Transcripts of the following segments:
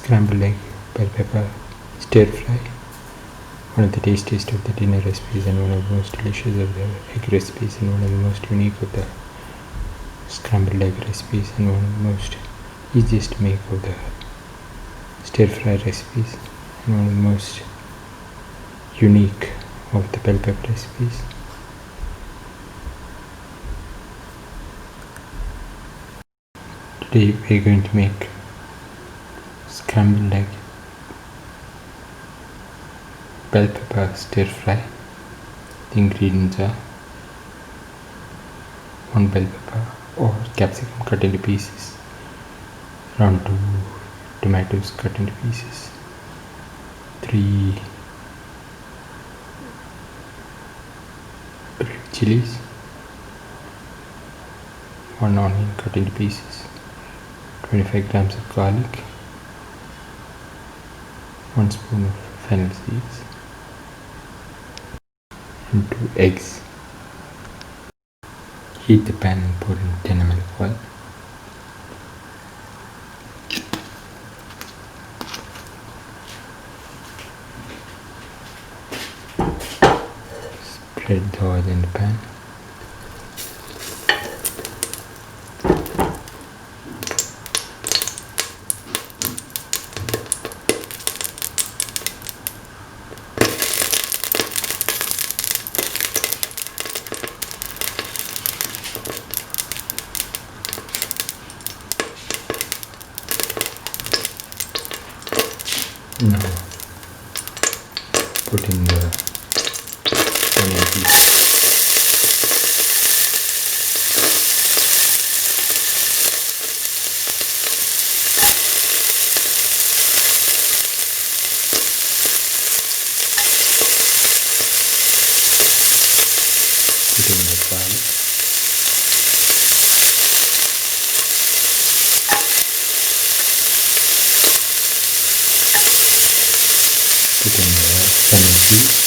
scrambled egg, bell pepper, stir fry. One of the tastiest of the dinner recipes and one of the most delicious of the egg recipes and one of the most unique of the scrambled egg recipes and one of the most easiest to make of the stir fry recipes and one of the most unique of the bell pepper recipes. Today we are going to make scrambled egg bell pepper stir fry. The ingredients are 1 bell pepper or capsicum cut into pieces, around 2 tomatoes cut into pieces, 3 red chillies, 1 onion cut into pieces, 25 grams of garlic, 1 spoon of fennel seeds, and 2 eggs. Heat the pan and pour in 10 ml of oil. Spread the oil in the pan. Now put in the onion pieces. Put in the garlic. Put in the fennel seeds.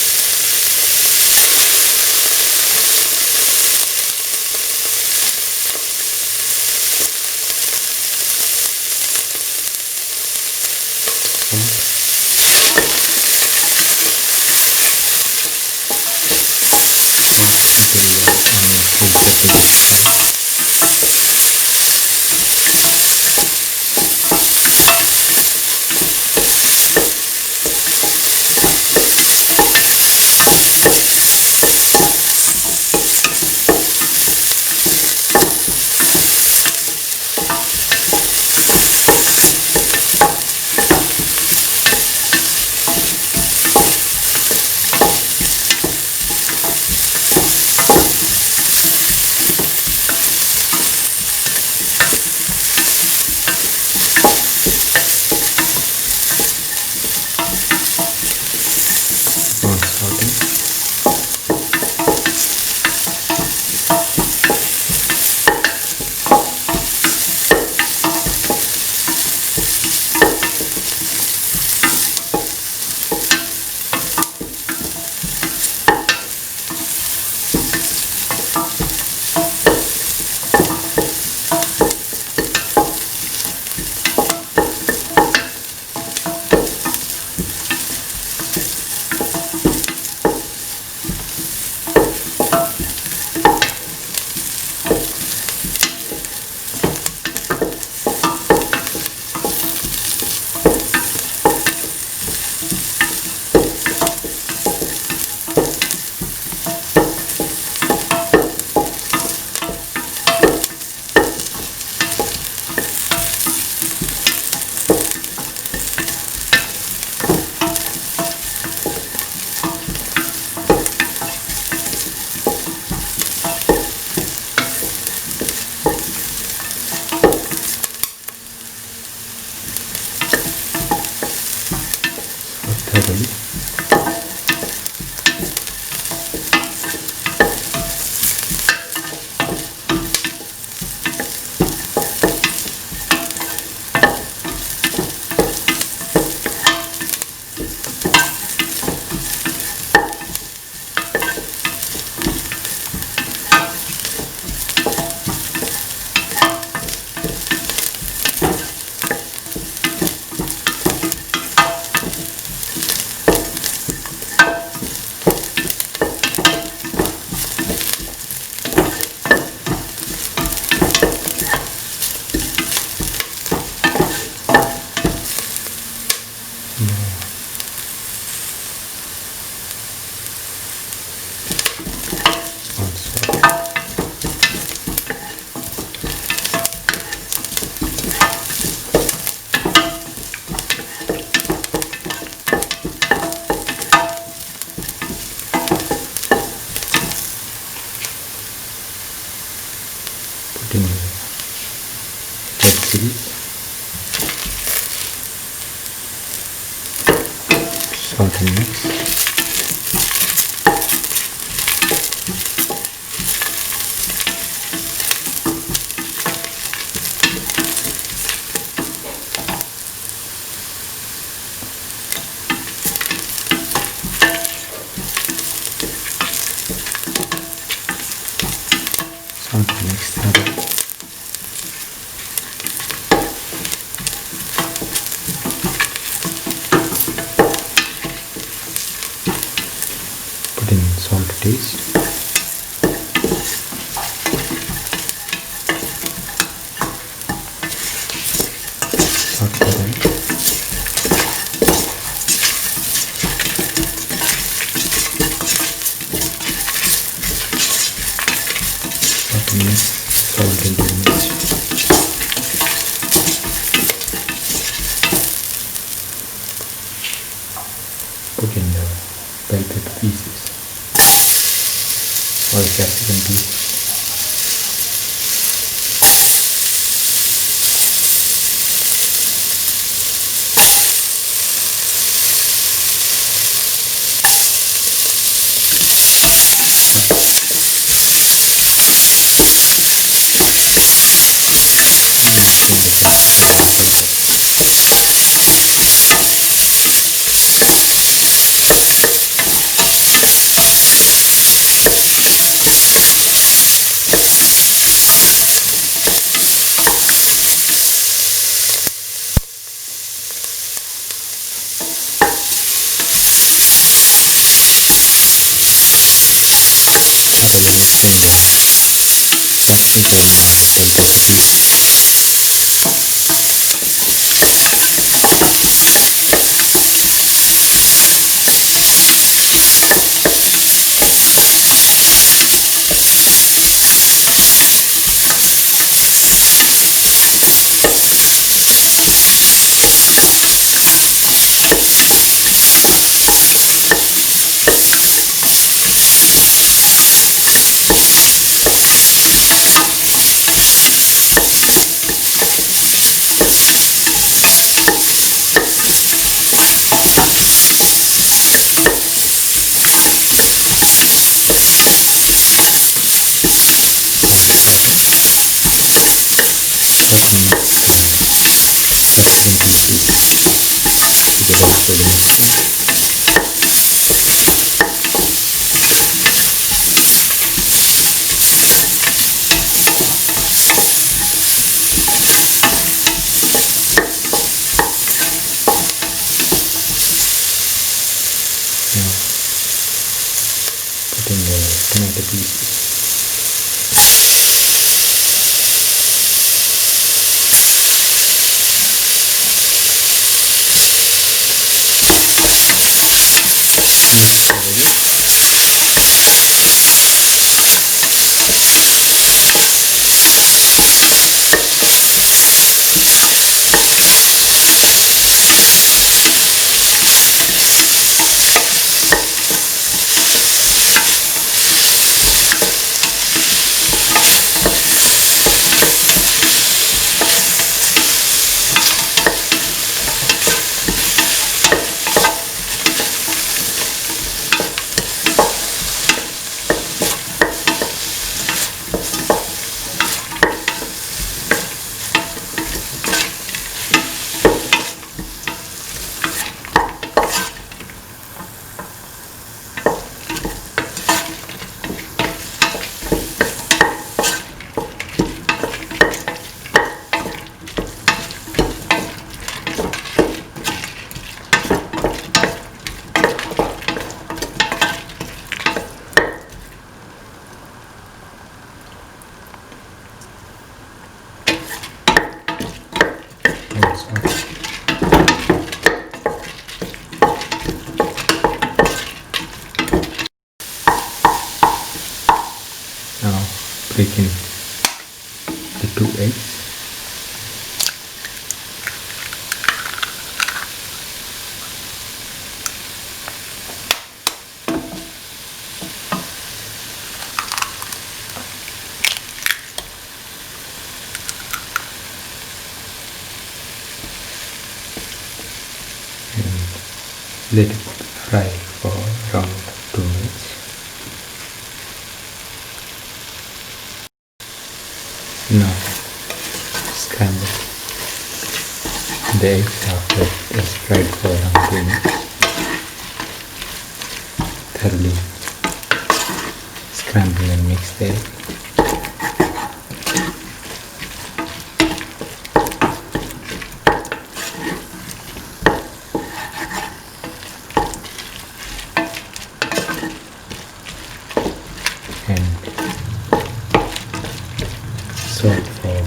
Put in the red chillies, salt and mix. Salt and mix thoroughly. Put in salt to taste. Saute them. Saute and mix salt into the mix. Put in the bell pepper pieces or the capsicum pieces. Put in the tomato pieces. Now break in the 2 eggs. Let it fry for around 2 minutes. Now scramble the eggs after it's fried for around 2 minutes. Thoroughly scramble and mix the egg. And saute for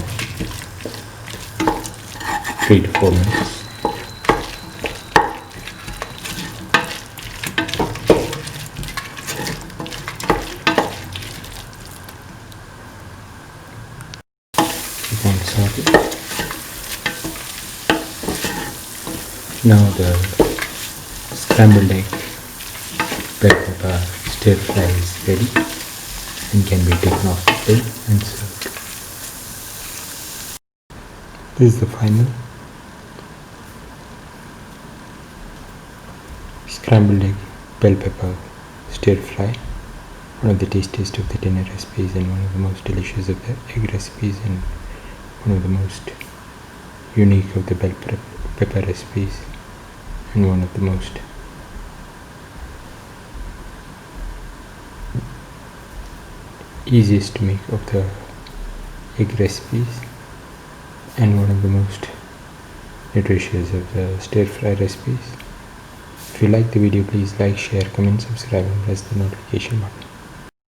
3 to 4 minutes. Keep on sauteing. Now the scrambled egg bell pepper stir fry is ready and can be taken off the plate and served. This is the final scrambled egg bell pepper stir fry, one of the tastiest of the dinner recipes and one of the most delicious of the egg recipes and one of the most unique of the bell pepper recipes and one of the most easiest to make of the egg recipes and one of the most nutritious of the stir fry recipes. If you like the video, please like, share, comment, subscribe and press the notification button.